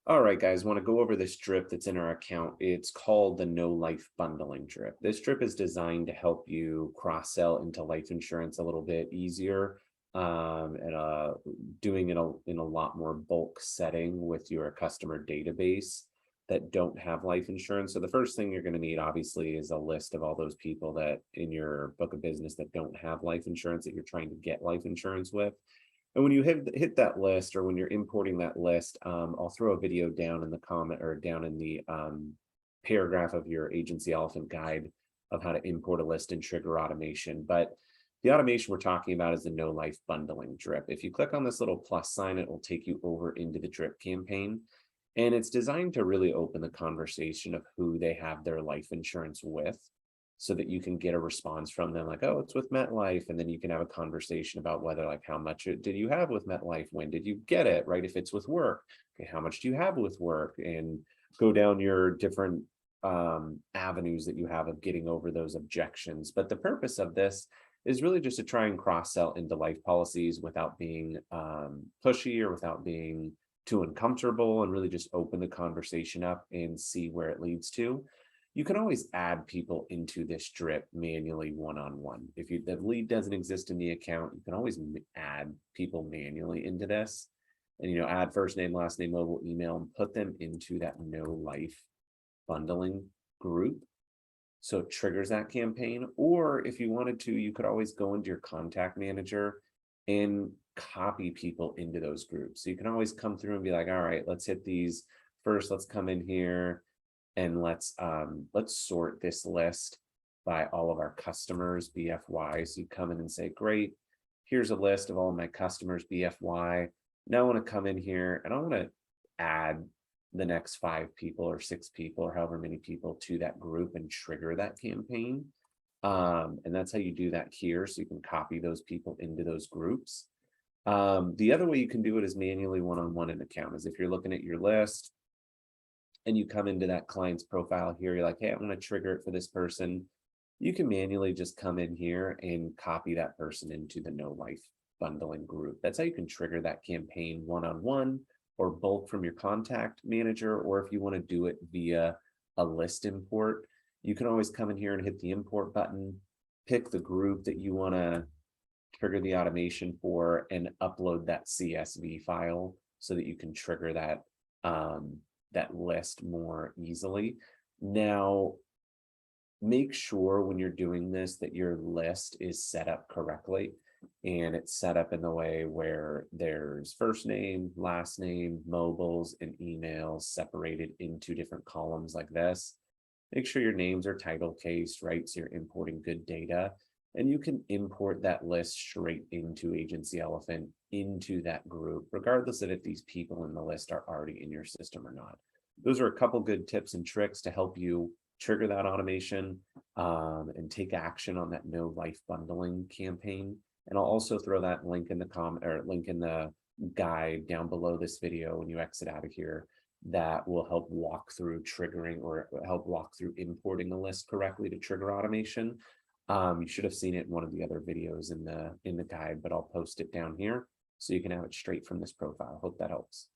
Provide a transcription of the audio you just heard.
All right, guys, want to go over this drip that's in our account. It's called the No Life Bundling Drip. This drip is designed to help you cross-sell into life insurance a little bit easier, and doing it in a lot more bulk setting with your customer database that don't have life insurance. So the first thing you're going to need, obviously, is a list of all those people that in your book of business that don't have life insurance that you're trying to get life insurance with. And when you hit that list, or when you're importing that list, I'll throw a video down in the comment or down in the paragraph of your Agency Elephant guide of how to import a list and trigger automation. But the automation we're talking about is the No Life Bundling Drip. If you click on this little plus sign, it will take you over into the drip campaign. And it's designed to really open the conversation of who they have their life insurance with, so that you can get a response from them like, oh, it's with MetLife. And then you can have a conversation about whether, like, how much did you have with MetLife? When did you get it? Right? If it's with work, okay, how much do you have with work? And go down your different avenues that you have of getting over those objections. But the purpose of this is really just to try and cross sell into life policies without being pushy or without being too uncomfortable, and really just open the conversation up and see where it leads to. You can always add people into this drip manually one-on-one. If the lead doesn't exist in the account, you can always add people manually into this, and add first name, last name, mobile, email, and put them into that No Life Bundling group, so it triggers that campaign. Or if you wanted to, you could always go into your contact manager and copy people into those groups. So you can always come through and be like, all right, let's hit these first. Let's come in here and let's sort this list by all of our customers BFY. So you come in and say, great, here's a list of all of my customers BFY. Now I want to come in here and I want to add the next 5 people or 6 people or however many people to that group and trigger that campaign. And that's how you do that here. So you can copy those people into those groups. The other way you can do it is manually one-on-one in account. Is if you're looking at your list and you come into that client's profile here, you're like, hey, I want to trigger it for this person. You can manually just come in here and copy that person into the No Life Bundling group. That's how you can trigger that campaign one-on-one or bulk from your contact manager. Or if you want to do it via a list import, you can always come in here and hit the import button, pick the group that you want to trigger the automation for, and upload that CSV file so that you can trigger that that list more easily. Now, make sure when you're doing this that your list is set up correctly, and it's set up in the way where there's first name, last name, mobiles, and emails separated into different columns like this. Make sure your names are title cased, right? So you're importing good data, and you can import that list straight into Agency Elephant into that group, regardless of if these people in the list are already in your system or not. Those are a couple good tips and tricks to help you trigger that automation and take action on that No Life Bundling campaign. And I'll also throw that link in the comment, or link in the guide down below this video when you exit out of here, that will help walk through triggering, or help walk through importing a list correctly to trigger automation. You should have seen it in one of the other videos in the guide, but I'll post it down here so you can have it straight from this profile. Hope that helps.